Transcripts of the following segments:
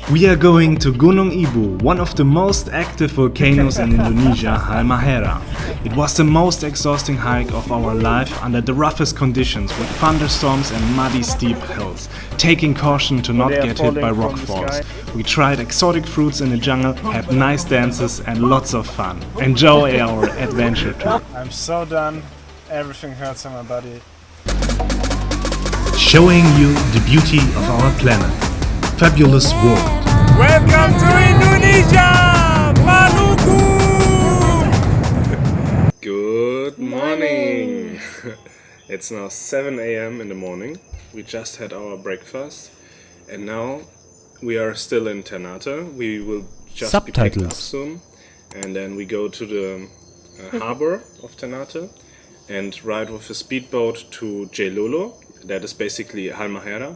We are going to Gunung Ibu, one of the most active volcanoes in Indonesia, Halmahera. It was the most exhausting hike of our life under the roughest conditions with thunderstorms and muddy steep hills, taking caution to not get hit by rock falls. We tried exotic fruits in the jungle, had nice dances and lots of fun. Enjoy our adventure tour. I'm so done, everything hurts in my body. Showing you the beauty of our planet. Fabulous world. Welcome to Indonesia! Maluku! Good morning! It's now 7 a.m. in the morning. We just had our breakfast and now we are still in Ternate. We will just be picked up soon and then we go to the Harbour of Ternate and ride with a speedboat to Tobelo. That is basically Halmahera.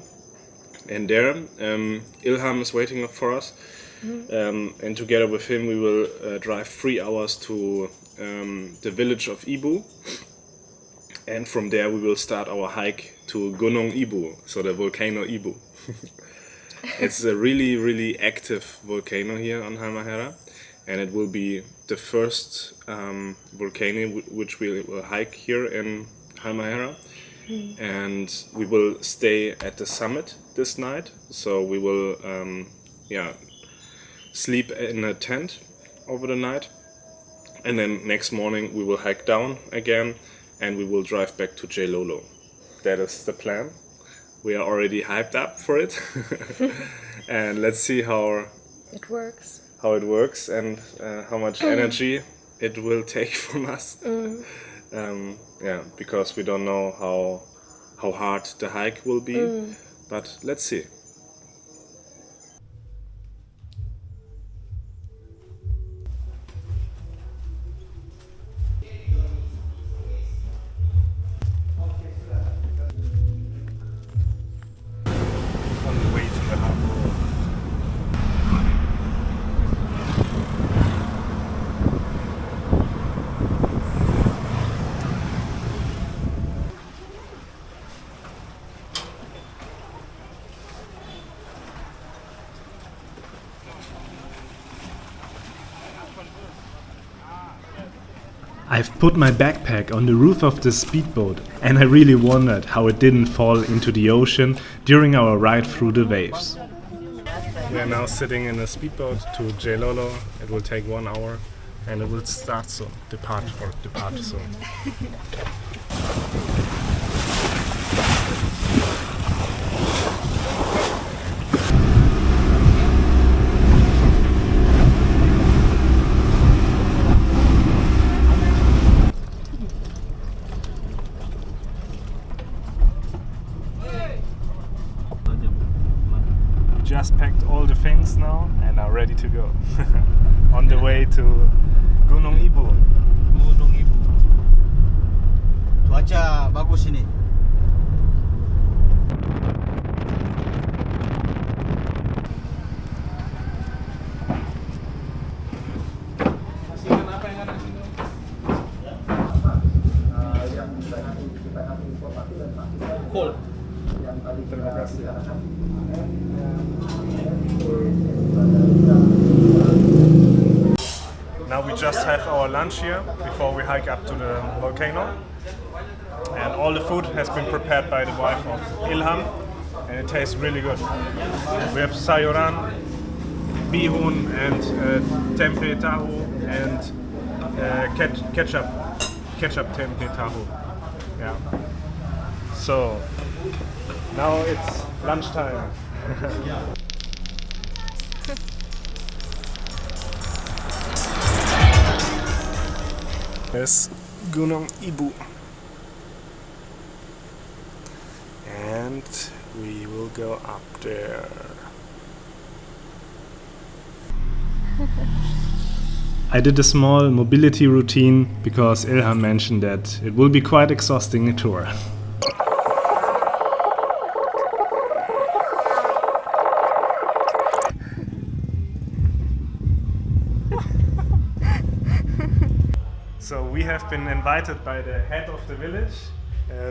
And there, Ilham is waiting for us, and together with him we will drive 3 hours to the village of Ibu, and from there we will start our hike to Gunung Ibu, so the volcano Ibu. It's a really active volcano here on Halmahera, and it will be the first volcano which we will hike here in Halmahera. And we will stay at the summit this night, so we will sleep in a tent over the night, and then next morning we will hike down again and we will drive back to Tobelo. That is the plan. We are already hyped up for it and let's see how it works and how much energy it will take from us. Because we don't know how hard the hike will be, but let's see. On the way to the Harbour. I've put my backpack on the roof of the speedboat and I really wondered how it didn't fall into the ocean during our ride through the waves. We are now sitting in a speedboat to Tobelo. It will take 1 hour and it will start soon, depart soon. Just packed all the things now and are ready to go. On the way to Gunung Ibu. Gunung Ibu. Cuaca bagus ini. Terima kasih. Now we just have our lunch here before we hike up to the volcano, and all the food has been prepared by the wife of Ilham and it tastes really good. We have sayuran, bihun and tempe tahu and ketchup tempe tahu. Yeah. So now it's lunchtime. There's Gunung Ibu and we will go up there. I did a small mobility routine because Ilham mentioned that it will be quite exhausting a tour. So we have been invited by the head of the village,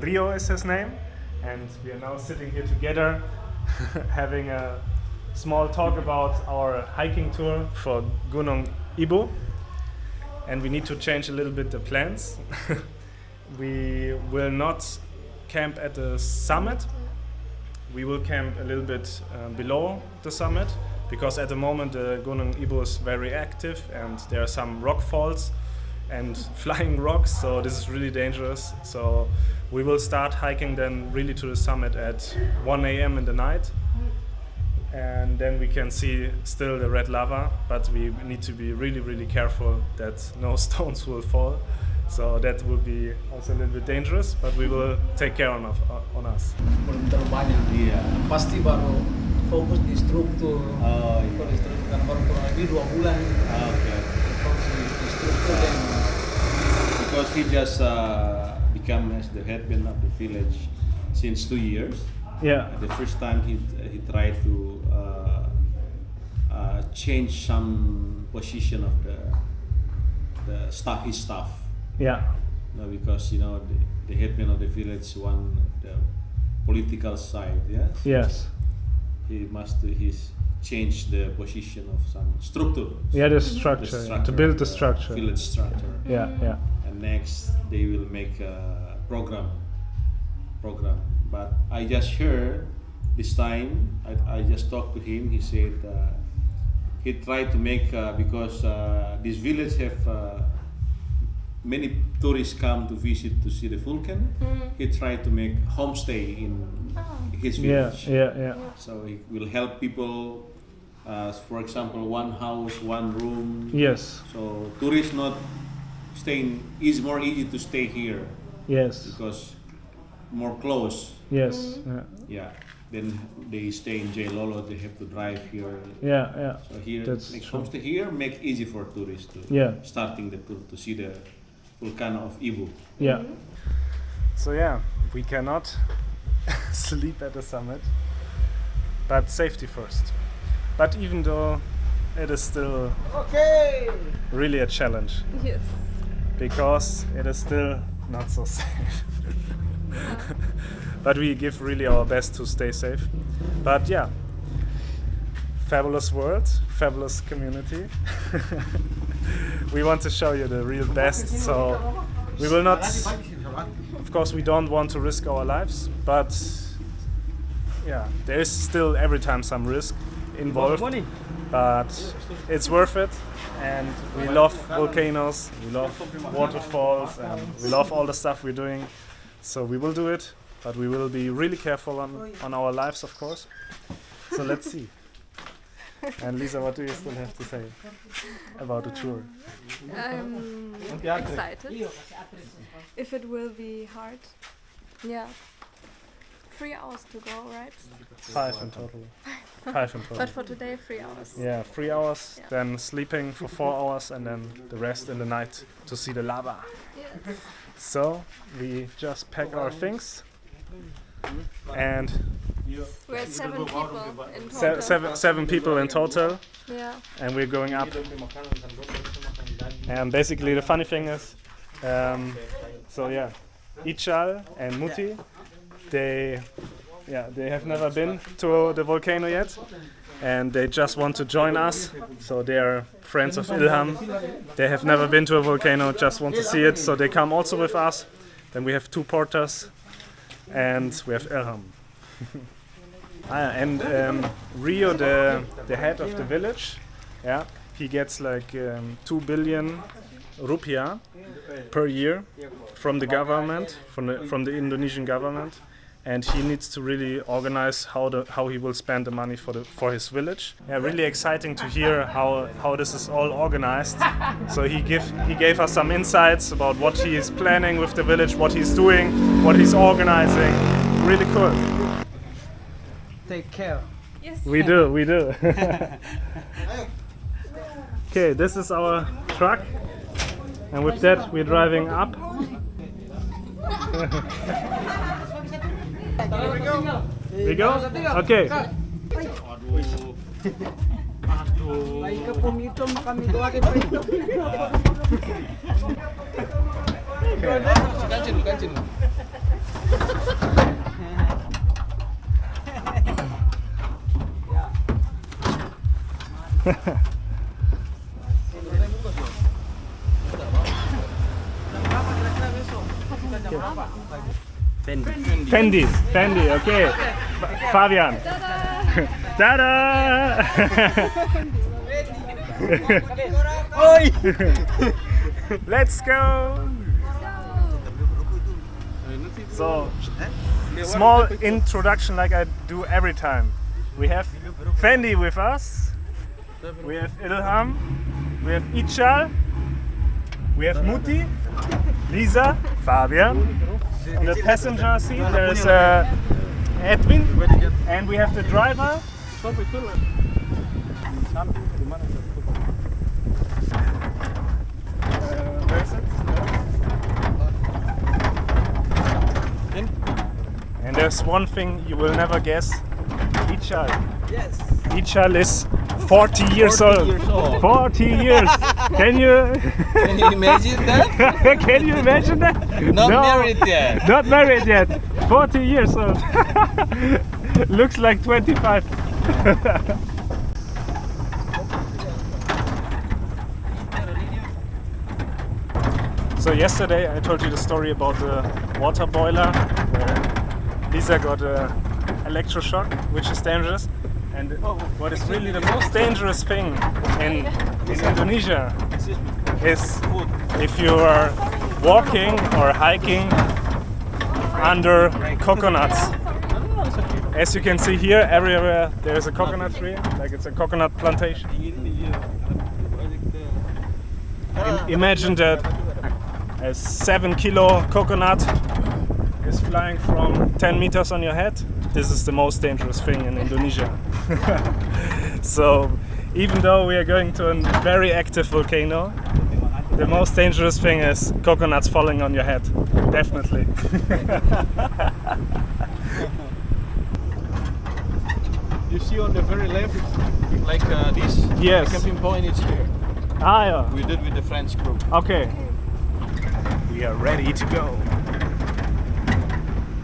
Rio is his name, and we are now sitting here together having a small talk about our hiking tour for Gunung Ibu, and we need to change a little bit the plans. We will not camp at the summit. We will camp a little bit below the summit, because at the moment the Gunung Ibu is very active and there are some rock falls and flying rocks, so this is really dangerous. So we will start hiking then really to the summit at 1 a.m. in the night, and then we can see still the red lava, but we need to be really careful that no stones will fall. So that will be also a little bit dangerous, but we will take care on us. Belum terlalu banyak. Iya. Pasti baru fokus di struktur. Oh, iya. Kalau di struktur kan baru kurang lebih 2 bulan. Okay. Fokus di struktur dan Because he just become as the headman of the village since 2 years. Yeah. The first time he tried to change some position of the staff, his staff. Yeah. No, because the headman of the village, one of the political side, yes. Yes. He's changed the position of some structure. Yeah, the structure. Yeah, to build the structure. Village structure. Yeah. And next they will make a program. But I just heard this time. I just talked to him. He said he tried to make because this village have. Many tourists come to visit to see the volcano. He tried to make homestay in his village. Yeah. So he will help people. For example, one house, one room. Yes. So tourists not staying. It's more easy to stay here Yes. because more close. Yes. Yeah. Then they stay in Jailolo. They have to drive here. Yeah. So here, That's make true. homestay here, make easy for tourists to starting the tour to see the Volcano of Ibu. Yeah. So yeah, we cannot sleep at the summit, but safety first. But even though it is still really a challenge, Yes. because it is still not so safe. But we give really our best to stay safe. But yeah, fabulous world, fabulous community. We want to show you the real best, so we will not, of course we don't want to risk our lives, but yeah, there is still every time some risk involved, but it's worth it, and we love volcanoes, we love waterfalls, and we love all the stuff we're doing, so we will do it, but we will be really careful on our lives, of course. So let's see. And Lisa, what do you still have to say about the tour? I'm excited. If it will be hard. Yeah. 3 hours to go, right? 5 in total. 5 in total. But for today, 3 hours. Yeah, 3 hours, Yeah. then sleeping for 4 hours, and then the rest in the night to see the lava. Yes. So we just pack our things, and We're 7 people in total. seven people in total, Yeah. and we're going up. And basically the funny thing is, so yeah, Ichal and Muti, they have never been to the volcano yet, and they just want to join us. So they are friends of Ilham. They have never been to a volcano, just want to see it, so they come also with us. Then we have 2 porters, and we have Ilham. And Rio, the head of the village, yeah, he gets like 2 billion rupiah per year from the government, from the Indonesian government, and he needs to really organize how he will spend the money for his village. Yeah, really exciting to hear how this is all organized. So he gave us some insights about what he is planning with the village, what he's doing, what he's organizing. Really cool. take care. Yes. We do. Okay, this is our truck, and with that we're driving up. We go? Okay. Fendi, okay. Fabian. Tada! Let's go! So, small introduction like I do every time. We have Fendi with us, we have Ilham, we have Ichal, we have Muti, Lisa, Fabian. On the passenger seat there is Edwin, and we have the driver. Where is it? And there's one thing you will never guess. Ichal. Yes. Ichal is 40 years old. 40 years. Can you imagine that? can you imagine that? Not married yet. Not married yet. 40 years old. Looks like 25. So yesterday I told you the story about the water boiler where Lisa got a electroshock, which is dangerous. And what is really the most dangerous thing in Indonesia is if you are walking or hiking under coconuts. As you can see here, everywhere there is a coconut tree, like it's a coconut plantation. Imagine that a 7-kilo coconut is flying from 10 meters on your head. This is the most dangerous thing in Indonesia. So, even though we are going to a very active volcano, the most dangerous thing is coconuts falling on your head. Definitely. You see on the very left, like this? Yes. The camping point is here. Ah, yeah. We did with the French crew. Okay. We are ready to go.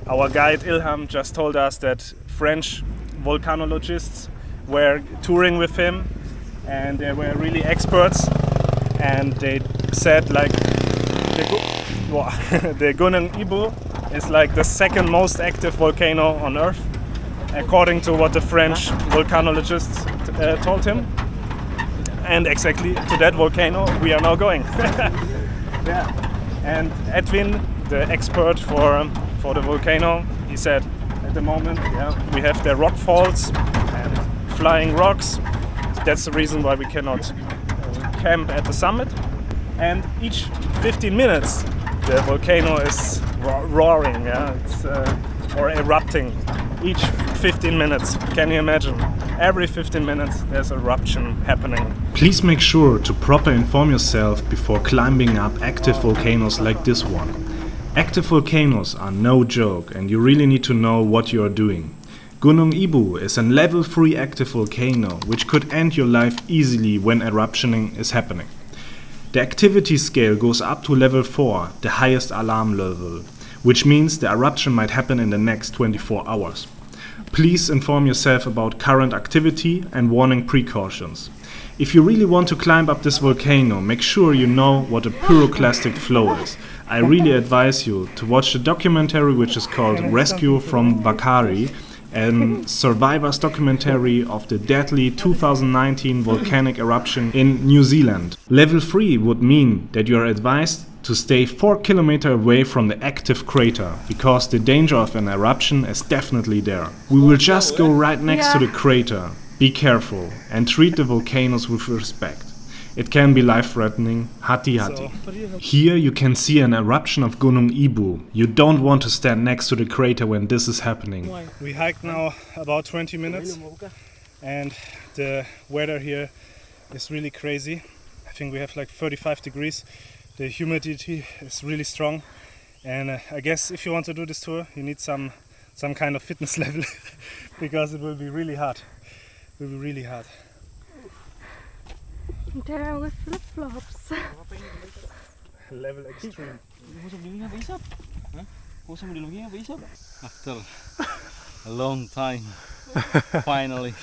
Our guide Ilham just told us that French volcanologists were touring with him and they were really experts, and they said like the Gunung Ibu is like the second most active volcano on Earth, according to what the French volcanologists told him. And exactly to that volcano we are now going. Yeah. And Edwin, the expert for the volcano, he said at the moment we have the rock falls and flying rocks. That's the reason why we cannot camp at the summit. And each 15 minutes the volcano is roaring, or erupting. Each 15 minutes, can you imagine? Every 15 minutes there's an eruption happening. Please make sure to proper inform yourself before climbing up active volcanoes like this one. Active volcanoes are no joke, and you really need to know what you are doing. Gunung Ibu is a level 3 active volcano which could end your life easily when eruptioning is happening. The activity scale goes up to level 4, the highest alarm level, which means the eruption might happen in the next 24 hours. Please inform yourself about current activity and warning precautions. If you really want to climb up this volcano, make sure you know what a pyroclastic flow is. I really advise you to watch the documentary which is called Rescue from Vakari, a survivor's documentary of the deadly 2019 volcanic eruption in New Zealand. Level 3 would mean that you are advised to stay 4 kilometers away from the active crater, because the danger of an eruption is definitely there. We will just go right next to the crater. Be careful and treat the volcanoes with respect. It can be life-threatening, hati-hati. Here you can see an eruption of Gunung Ibu. You don't want to stand next to the crater when this is happening. We hiked now about 20 minutes and the weather here is really crazy. I think we have like 35 degrees. The humidity is really strong, and I guess if you want to do this tour you need some kind of fitness level because it will be really hard. It will be really hard. There with flip-flops. Level extreme. After a long time, finally.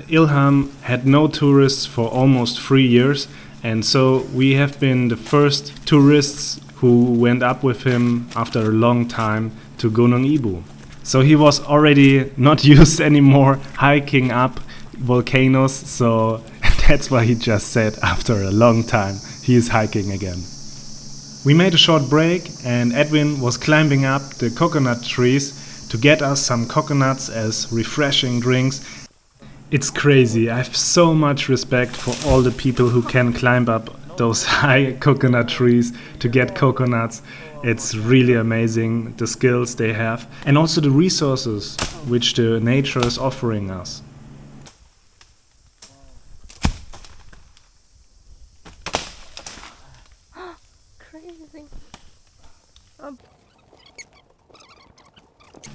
Ilham had no tourists for almost 3 years, and so we have been the first tourists who went up with him after a long time to Gunung Ibu. So he was already not used anymore hiking up volcanoes, so that's why he just said after a long time he is hiking again. We made a short break and Edwin was climbing up the coconut trees to get us some coconuts as refreshing drinks. It's crazy. I have so much respect for all the people who can climb up those high coconut trees to get coconuts. It's really amazing the skills they have and also the resources which the nature is offering us. Crazy.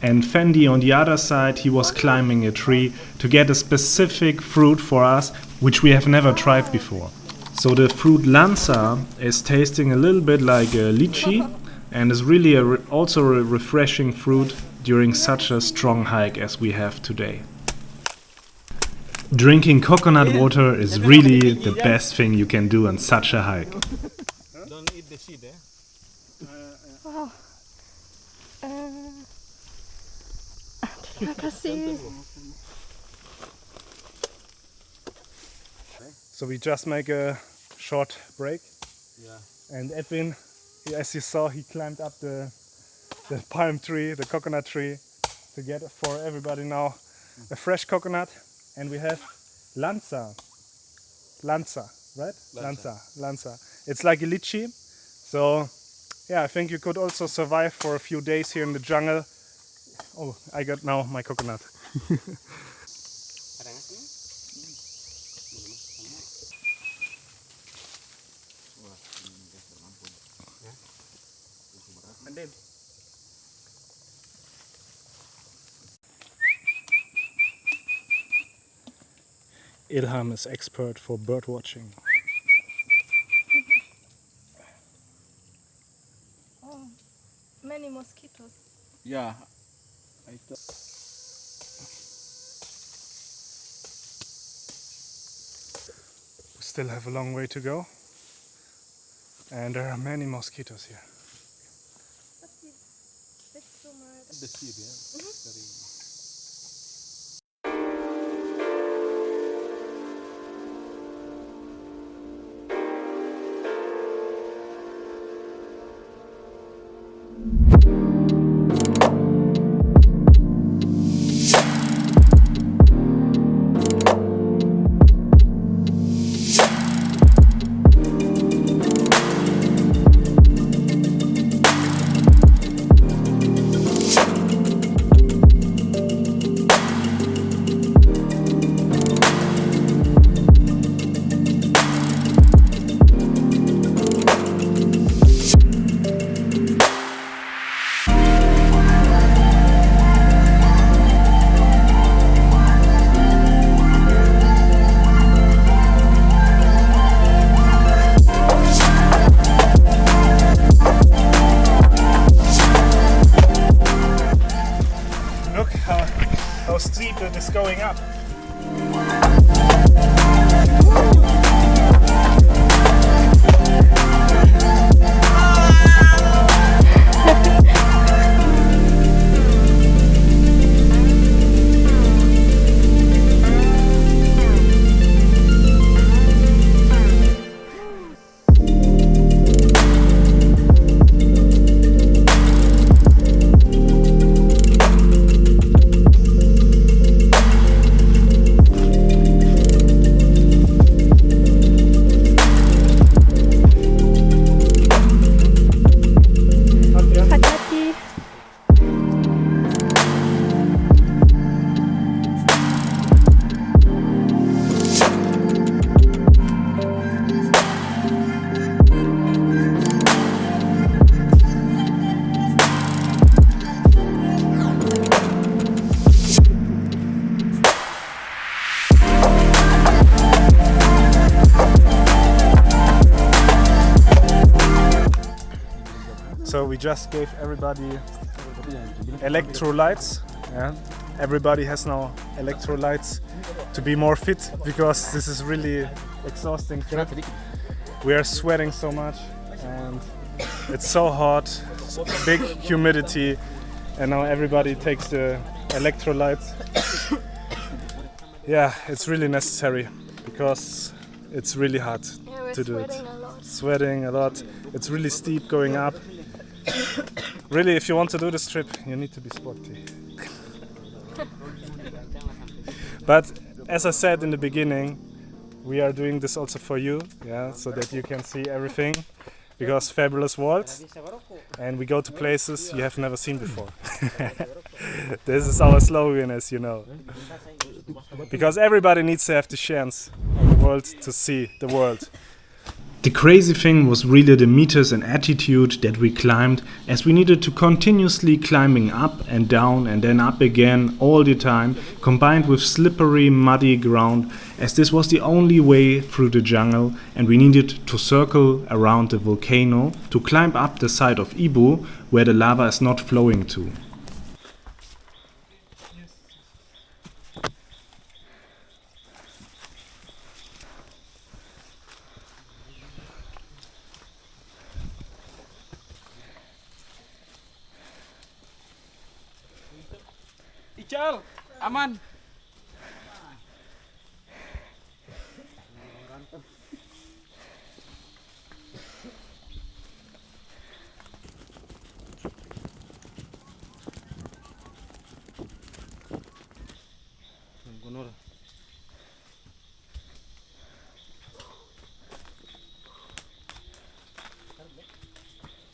And Fendi on the other side, he was climbing a tree to get a specific fruit for us, which we have never tried before. So the fruit lanza is tasting a little bit like a lychee and is really also a refreshing fruit during such a strong hike as we have today. Drinking coconut water is really the best thing you can do on such a hike. Don't eat the seed, eh? Wow. Kasih. So we just make a short break. Yeah. And Edwin, as you saw, he climbed up the palm tree, the coconut tree, to get for everybody now a fresh coconut. And we have lanza, right? Lanza. It's like a lychee. So yeah, I think you could also survive for a few days here in the jungle. Oh, I got now my coconut. Ilham is expert for bird watching. Oh, many mosquitoes. Yeah. We still have a long way to go. And there are many mosquitoes here. The seed, yeah. Look how steep it is going up. So we just gave everybody electrolytes, yeah, everybody has now electrolytes to be more fit, because this is really exhausting trip. We are sweating so much and it's so hot, big humidity, and now everybody takes the electrolytes. Yeah, it's really necessary because it's really hard to do it. Sweating a lot. It's really steep going up. Really, if you want to do this trip, you need to be sporty. But as I said in the beginning, we are doing this also for you, yeah, so that you can see everything, because fabulous world, and we go to places you have never seen before. This is our slogan, as you know, because everybody needs to have the chance of the world to see the world. The crazy thing was really the meters and altitude that we climbed, as we needed to continuously climbing up and down and then up again all the time, combined with slippery, muddy ground, as this was the only way through the jungle, and we needed to circle around the volcano to climb up the side of Ibu, where the lava is not flowing to. Ical, aman.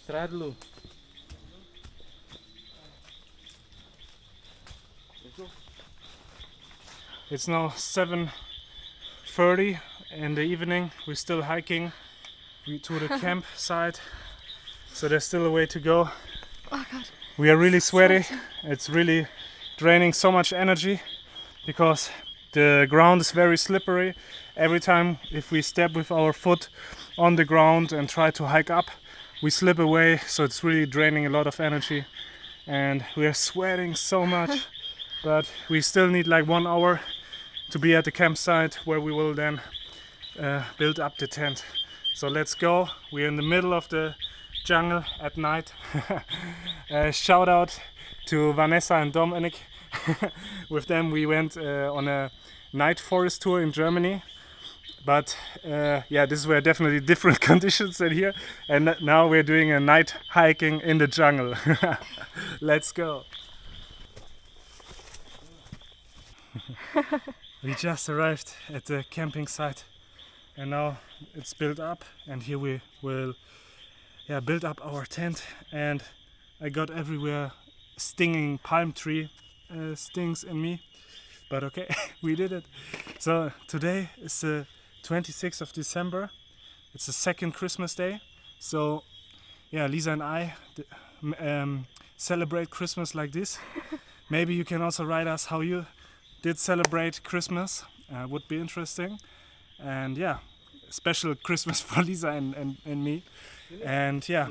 Istirahat dulu. It's now 7:30 in the evening. We're still hiking to the campsite, so there's still a way to go. Oh God. We are really sweaty. It's really draining so much energy because the ground is very slippery. Every time if we step with our foot on the ground and try to hike up, we slip away, so it's really draining a lot of energy, and we are sweating so much. But we still need like 1 hour to be at the campsite, where we will then build up the tent. So let's go. We're in the middle of the jungle at night. Shout out to Vanessa and Dominic. With them we went on a night forest tour in Germany. But yeah, these were definitely different conditions than here. And now we're doing a night hiking in the jungle. Let's go. We just arrived at the camping site, and now it's built up, and here we will build up our tent. And I got everywhere stinging palm tree stings in me, but okay, we did it. So today is the 26th of December. It's the second Christmas day. So yeah, Lisa and I celebrate Christmas like this. Maybe you can also write us how you did celebrate Christmas. Would be interesting. And yeah, special Christmas for Lisa and me. And yeah,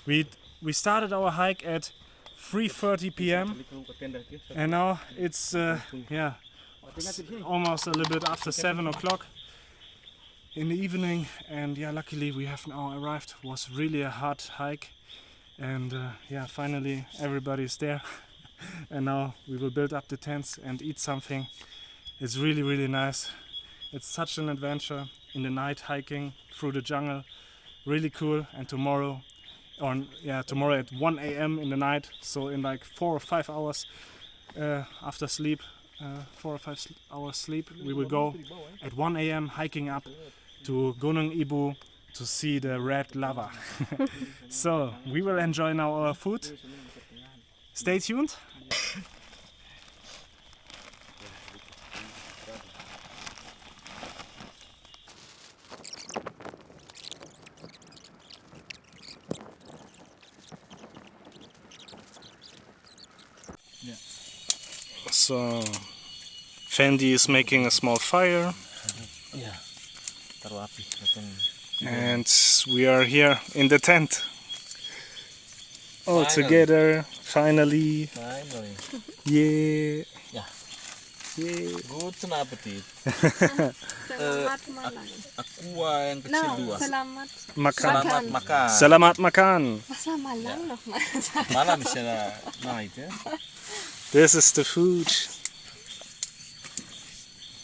we started our hike at 3:30 p.m. and now it's almost a little bit after 7 o'clock in the evening. And yeah, luckily we have now arrived. It was really a hard hike, and yeah, finally everybody's there. And now we will build up the tents and eat something. It's really, really nice. It's such an adventure in the night, hiking through the jungle. Really cool. And tomorrow at 1 a.m. in the night, so in like 4 or 5 hours after sleep, 4 or 5 hours sleep, we will go at 1 a.m. hiking up to Gunung Ibu to see the red lava. So we will enjoy now our food. Stay tuned. So Fendi is making a small fire. And we are here in the tent. all together, finally. Finally. Yeah. Yeah. Yeah. Guten Appetit. Selamat malam. Aqua yang kecil No, dua. selamat Makan. Selamat makan. Selamat makan. Masa Malang nochmal. Malam ist ja night, ja? This is the food.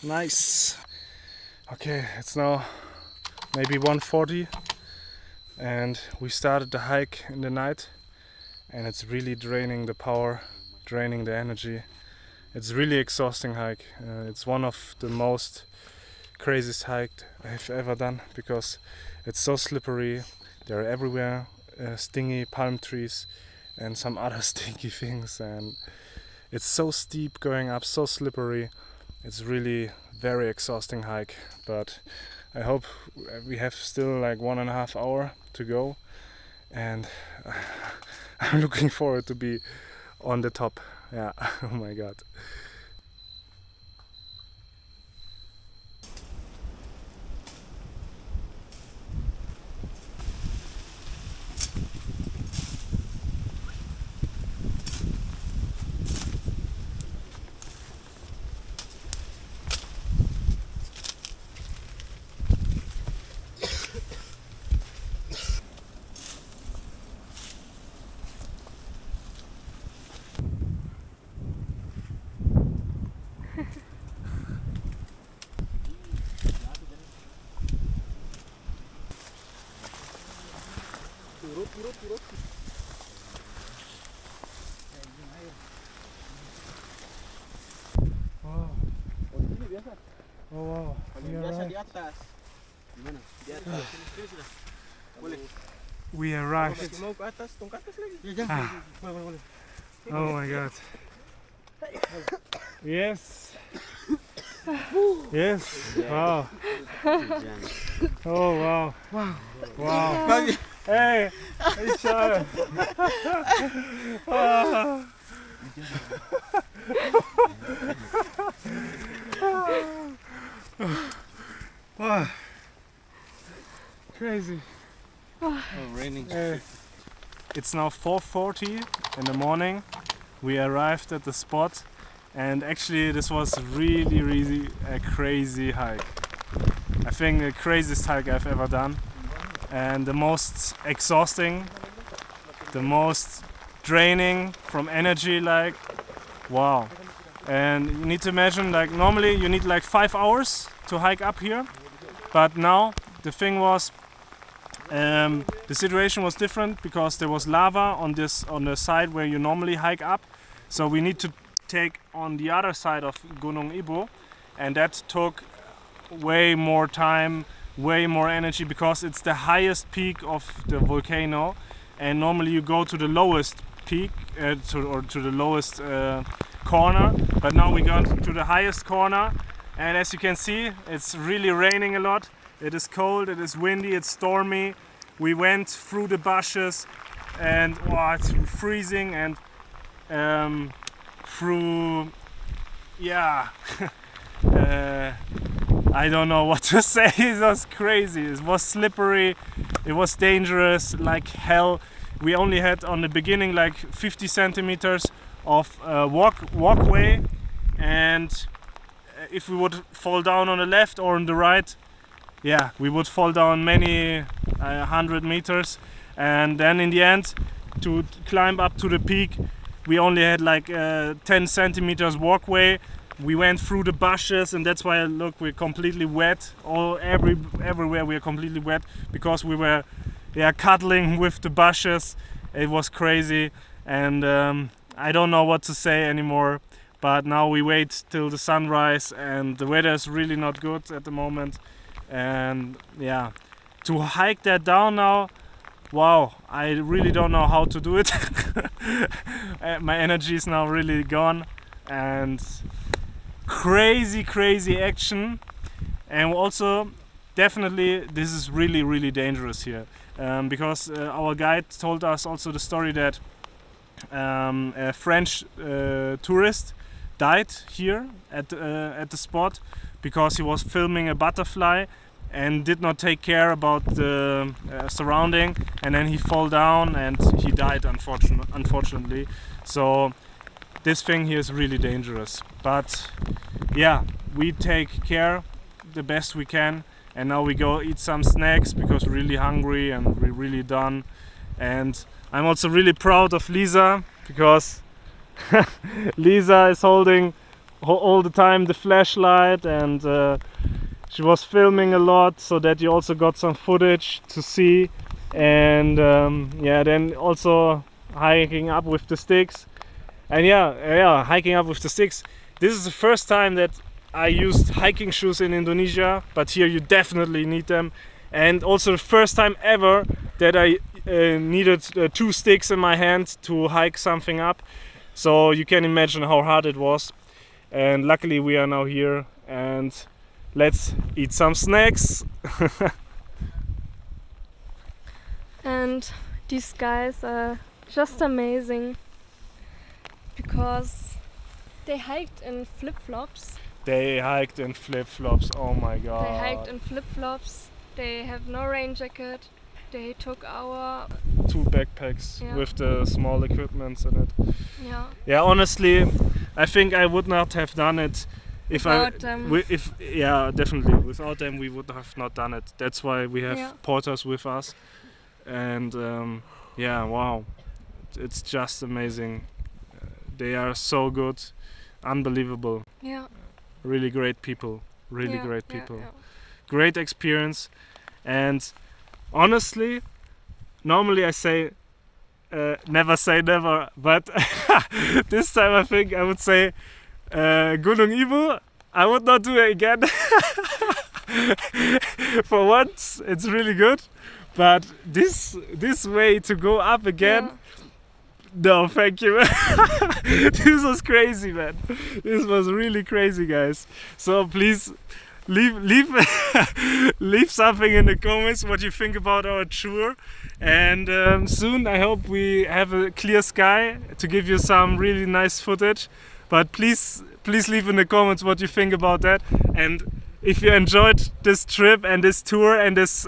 Nice. Okay, it's now maybe 1:40 and we started the hike in the night and it's really draining the power, draining the energy. It's really exhausting hike. It's one of the most craziest hike I've ever done because it's so slippery. There are everywhere stingy palm trees and some other stinky things, and it's so steep going up, so slippery. It's really very exhausting hike, but I hope we have still like 1.5 hours to go, and I'm looking forward to be on the top. Yeah, oh my god. Oh wow. Biasa di atas. Gimana? Di atas. Sini sudah. Boleh. We arrived. Mau ke atas, tong ke atas lagi. Ya, Ah. Boleh. Oh my god. Yes. Yes. Wow. Oh wow. Wow. Hey, each other. Wow. Crazy. Raining. It's now 4:40 in the morning. We arrived at the spot, and actually this was really a crazy hike. I think the craziest hike I've ever done, and the most exhausting, the most draining from energy, like wow. And you need to imagine, like normally you need like 5 hours to hike up here, but now the thing was the situation was different because there was lava on the side where you normally hike up, so we need to take on the other side of Gunung Ibu, and that took way more time, way more energy, because it's the highest peak of the volcano, and normally you go to the lowest peak to the lowest corner, but now we got to the highest corner, and as you can see, it's really raining a lot. It is cold, it is windy, it's stormy. We went through the bushes and it's freezing, and through, yeah, I don't know what to say. It was crazy, it was slippery, it was dangerous like hell. We only had on the beginning like 50 centimeters of walkway, and if we would fall down on the left or on the right, yeah, we would fall down many 100 meters, and then in the end, to climb up to the peak, we only had like 10 centimeters walkway. We went through the bushes, and that's why look, we're completely wet. Everywhere we are completely wet because we were cuddling with the bushes. It was crazy, and I don't know what to say anymore. But now we wait till the sunrise, and the weather is really not good at the moment. And yeah, to hike that down now, wow, I really don't know how to do it. My energy is now really gone, and crazy action. And also definitely this is really dangerous here, because our guide told us also the story that a French tourist died here at the spot because he was filming a butterfly, and did not take care about the surrounding, and then he fall down and he died unfortunately. So this thing here is really dangerous, but yeah, we take care the best we can, and now we go eat some snacks because we're really hungry and we're really done. And I'm also really proud of Lisa, because Lisa is holding all the time the flashlight, and she was filming a lot so that you also got some footage to see. And yeah, then also hiking up with the sticks. And yeah, hiking up with the sticks. This is the first time that I used hiking shoes in Indonesia, but here you definitely need them. And also the first time ever that I needed 2 sticks in my hand to hike something up. So you can imagine how hard it was. And luckily we are now here, and let's eat some snacks. And these guys are just amazing, because they hiked in flip-flops. They hiked in flip-flops, oh my god. They hiked in flip-flops. They have no rain jacket. They took our 2 backpacks with the small equipments in it. Yeah. Yeah, honestly, I think I would not have done it if Without them. Yeah, definitely. Without them, we would have not done it. That's why we have porters with us. And yeah, wow, it's just amazing. They are so good, unbelievable. Yeah. Really great people. Really great people. Yeah. Great experience. And honestly, normally I say never say never, but this time I think I would say Gunung Ibu, I would not do it again. For once, it's really good, but this way to go up again, no, thank you. This was crazy, man. This was really crazy, guys. So please leave something in the comments what you think about our tour. And soon I hope we have a clear sky to give you some really nice footage. But please leave in the comments what you think about that. And if you enjoyed this trip and this tour and this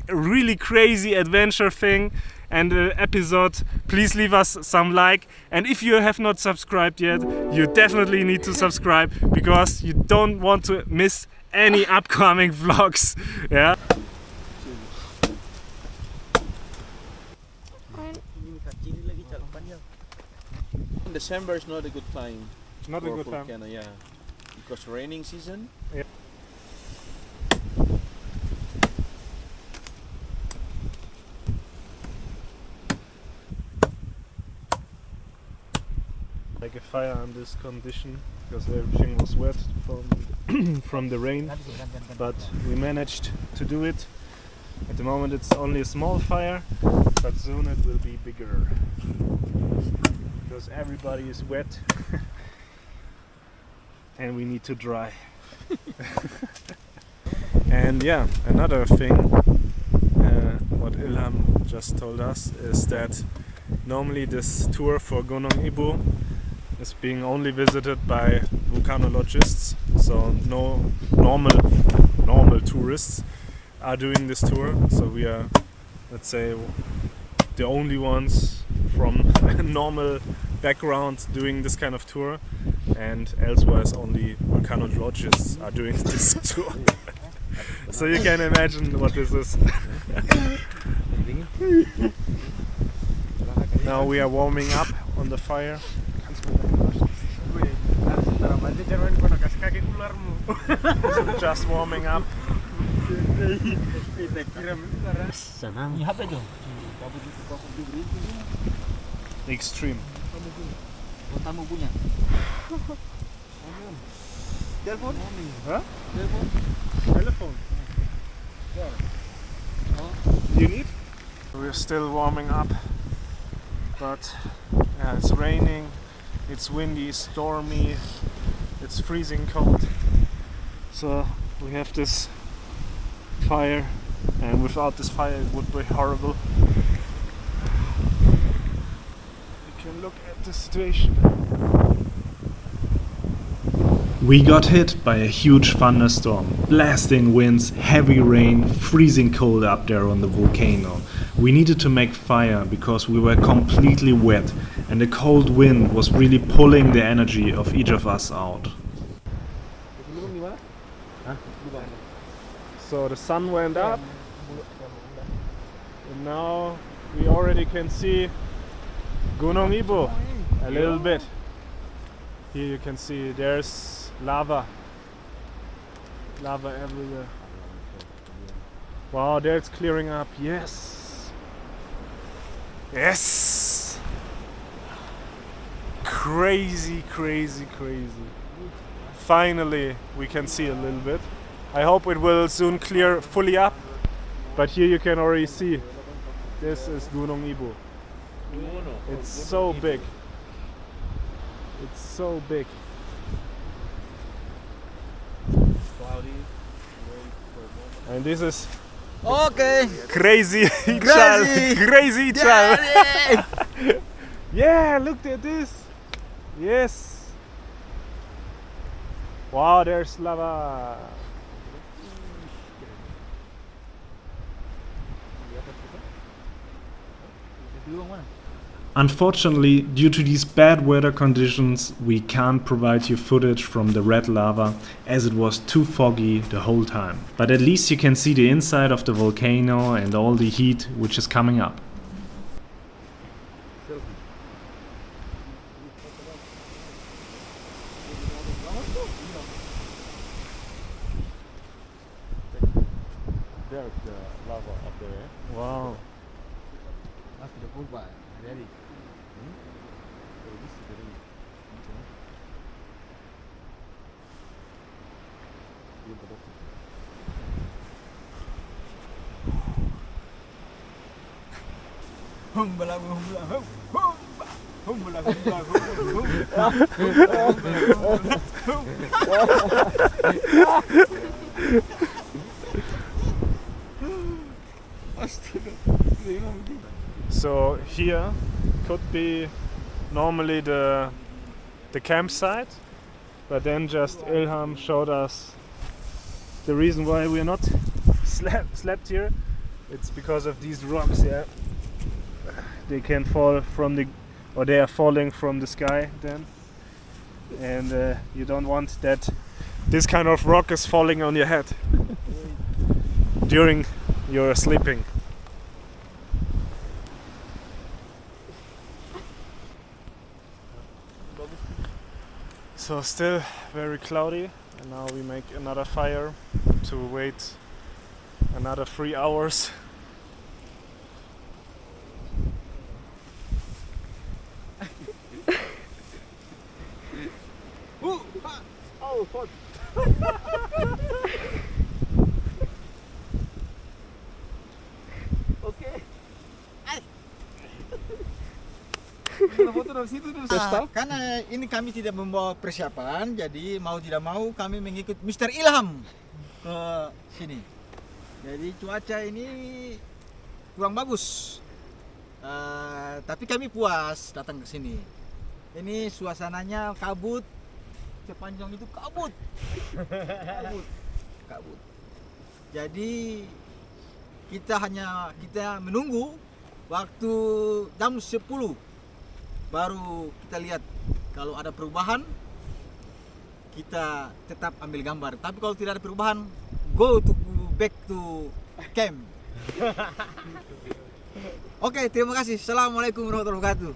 really crazy adventure thing and episode, please leave us some like. And if you have not subscribed yet, you definitely need to subscribe, because you don't want to miss any upcoming vlogs. Yeah. December is not a good time. Not a for good volcano, time. yeah, because raining season. Yeah. Like a fire in this condition, because everything was wet from the rain, but we managed to do it. At the moment it's only a small fire, but soon it will be bigger, because everybody is wet and we need to dry. And yeah, another thing what Ilham just told us is that normally this tour for Gunung Ibu is being only visited by volcanologists, so no normal tourists are doing this tour. So we are, let's say, the only ones from a normal background doing this kind of tour, and elsewhere only volcanologists are doing this tour. So you can imagine what this is. Now we are warming up on the fire. Just warming up. Extreme. Huh? Telephone. You need? We're still warming up, but yeah, it's raining, it's windy, stormy, it's freezing cold. So we have this fire, and without this fire it would be horrible. You can look at the situation. We got hit by a huge thunderstorm, blasting winds, heavy rain, freezing cold up there on the volcano. We needed to make fire because we were completely wet and the cold wind was really pulling the energy of each of us out. So the sun went up and now we already can see Gunung Ibu a little bit. Here you can see there's lava everywhere. Wow, there it's clearing up. Yes, crazy. Finally we can see a little bit. I hope it will soon clear fully up, but here you can already see this is Gunung Ibu. It's so big. It's so big. And this is Okay. crazy crazy child. Yeah, look at this. Yes. Wow, there's lava. Unfortunately, due to these bad weather conditions, we can't provide you footage from the red lava as it was too foggy the whole time. But at least you can see the inside of the volcano and all the heat which is coming up. There's the lava up there. Wow. So here could be normally the campsite, but then just Ilham showed us the reason why we're not slept here. It's because of these rocks, yeah. They can fall from they are falling from the sky then, and you don't want that this kind of rock is falling on your head during your sleeping. So still very cloudy, and now we make another fire to wait another 3 hours. Oh, fuck. Okay. Karena ini kami tidak membawa persiapan, jadi mau tidak mau kami mengikut Mr. Ilham ke sini. Jadi cuaca ini kurang bagus, tapi kami puas datang ke sini. Ini suasananya kabut, sepanjang itu kabut. kabut. Jadi kita menunggu waktu jam 10 baru kita lihat kalau ada perubahan, kita tetap ambil gambar. Tapi kalau tidak ada perubahan, back to camp. Oke, terima kasih. Assalamualaikum warahmatullahi wabarakatuh.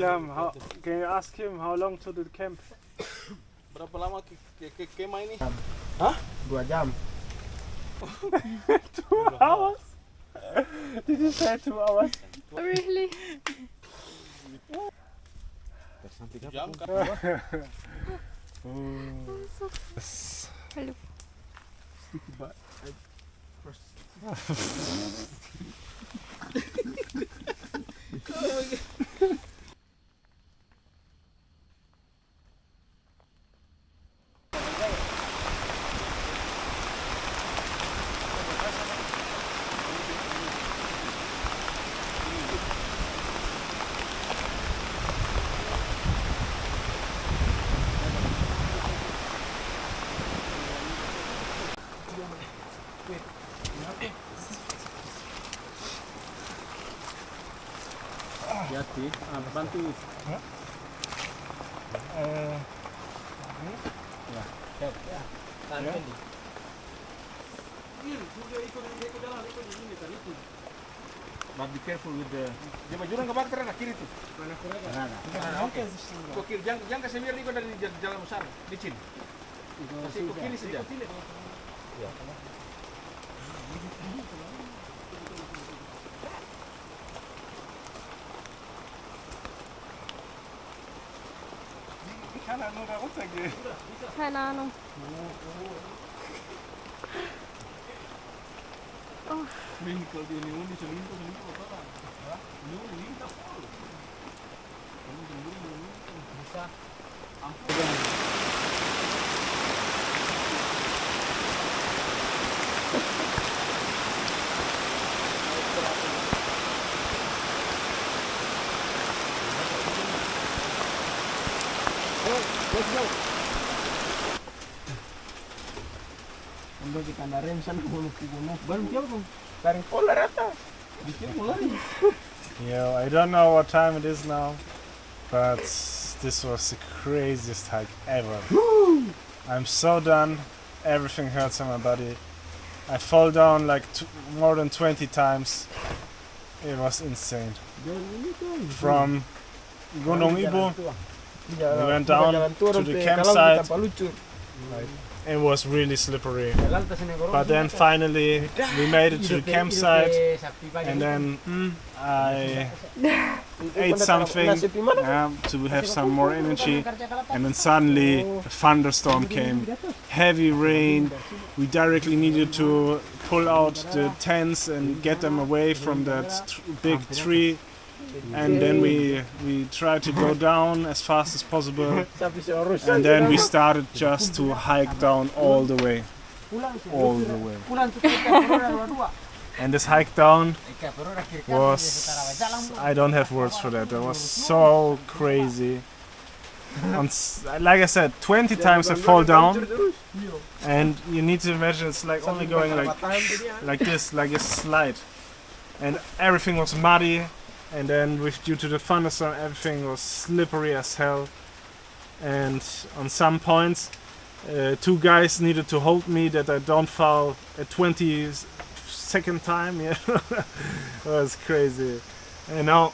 Ilham, can you ask him how long to the camp? Berapa lama ke kemah ini? 2 jam. 2 hours? Did you say 2 hours? Really? Jam kan? Hello. Hati-hati, bantu. But be careful with the. Dia maju ke belakang terang kiri tuh. Oke. Ke kiri, jangan ke semir nih dari jalan besar, licin. Kasih ke kiri saja. Ich kann halt nur da runtergehen. Keine Ahnung. Oh. Kalau di ini selingkuh apa kan? Ini tak tahu. Kamu sendiri bisa. Udah kita andarin sana ke Maluku baru dia bang dari pola rata bikin mulai. Yo, I don't know what time it is now, but this was the craziest hike ever. I'm so done. Everything hurts on my body. I fall down like more than 20 times. It was insane. From Gunung Ibu, we went down to the campsite. It was really slippery. But then finally we made it to the campsite, and then I ate something to have some more energy, and then suddenly a thunderstorm came. Heavy rain. We directly needed to pull out the tents and get them away from that big tree. And then we tried to go down as fast as possible, and then we started just to hike down all the way. And this hike down was, I don't have words for that. That was so crazy. Like I said, 20 times I fall down, and you need to imagine it's like only going like this, like a slide, and everything was muddy. And then due to the thunderstorm, everything was slippery as hell. And on some points, 2 guys needed to hold me that I don't fall a 22nd time. Yeah, it was crazy. And now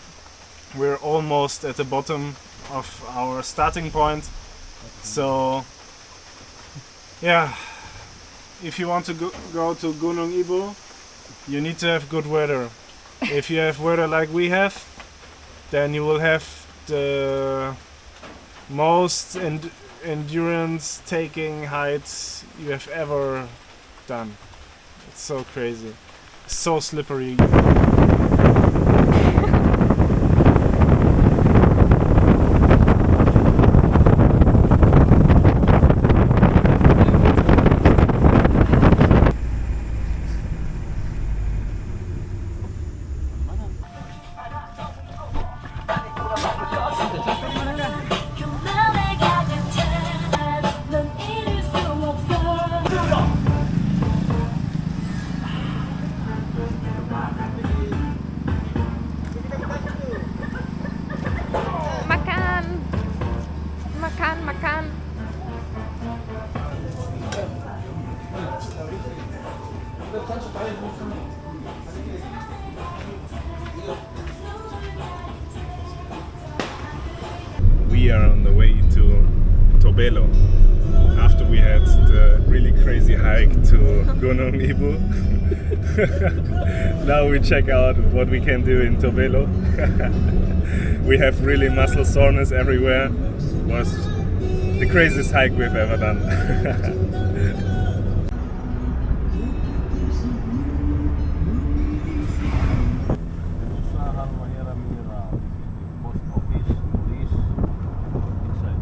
we're almost at the bottom of our starting point. So yeah, if you want to go to Gunung Ibu, you need to have good weather. If you have weather like we have, then you will have the most endurance taking heights you have ever done. It's so crazy, so slippery. Makan. we are on the way to Tobelo. After we had the really crazy hike to Gunung Ibu. Now we check out what we can do in Tobelo. We have really muscle soreness everywhere. It was the craziest hike we've ever done. Halmahera Mineral, post office, police, inside.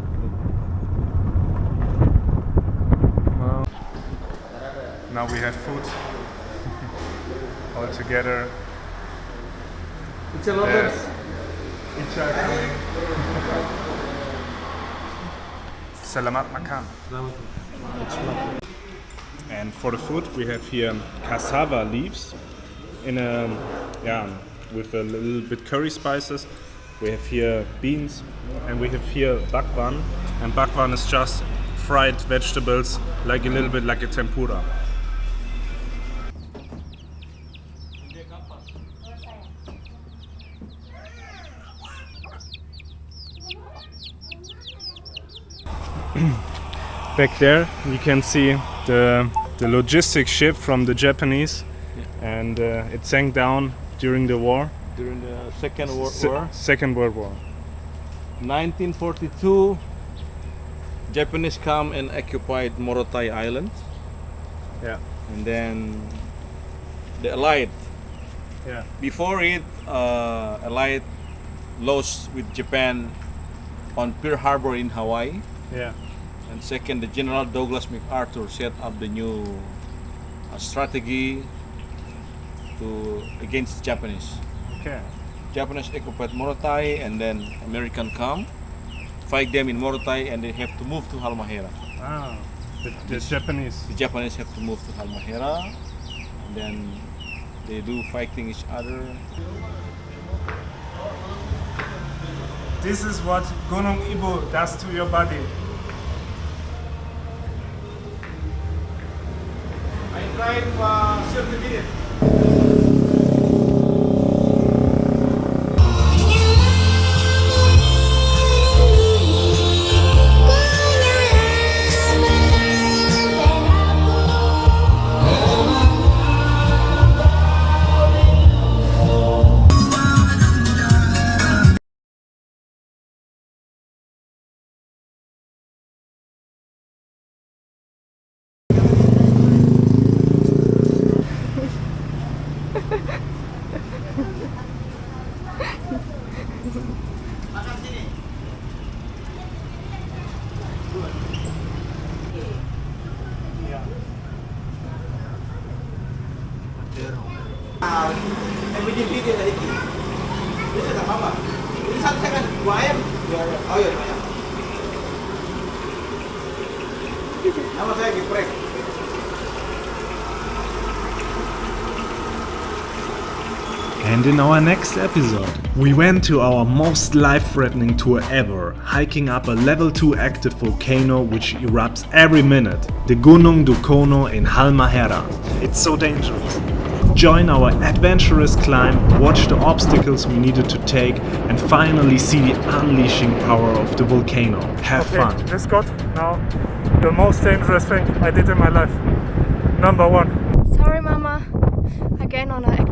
Now we have food all together. There's Icha coming. Selamat makan. And for the food we have here cassava leaves in a with a little bit curry spices. We have here beans and we have here bakwan, and bakwan is just fried vegetables, like a little bit like a tempura. Back there you can see the logistics ship from the Japanese, and it sank down during the war. During the Second World War, Second World War. 1942, Japanese come and occupied Morotai Island, Yeah. and then the Allied. Yeah. Before it, Allied lost with Japan on Pearl Harbor in Hawaii. Yeah. And second, the General Douglas MacArthur set up the new strategy against Japanese. Okay. Japanese occupied Morotai, and then American come, fight them in Morotai, and they have to move to Halmahera. Ah. The Japanese. The Japanese have to move to Halmahera, and then they do fighting each other. This is what Gunung Ibu does to your body. I drive 30 minutes. Em bikin video tadi. Bisa tak apa-apa. Ini saya kan 2 ayam. Oh iya, 2 ayam. Nama saya Giprek. And in our next episode, we went to our most life-threatening tour ever, hiking up a level 2 active volcano which erupts every minute, the Gunung Dukono in Halmahera. It's so dangerous. Join our adventurous climb, watch the obstacles we needed to take, and finally see the unleashing power of the volcano. Have fun. This got now the most dangerous thing I did in my life. Number 1. Sorry, Mama. Again on an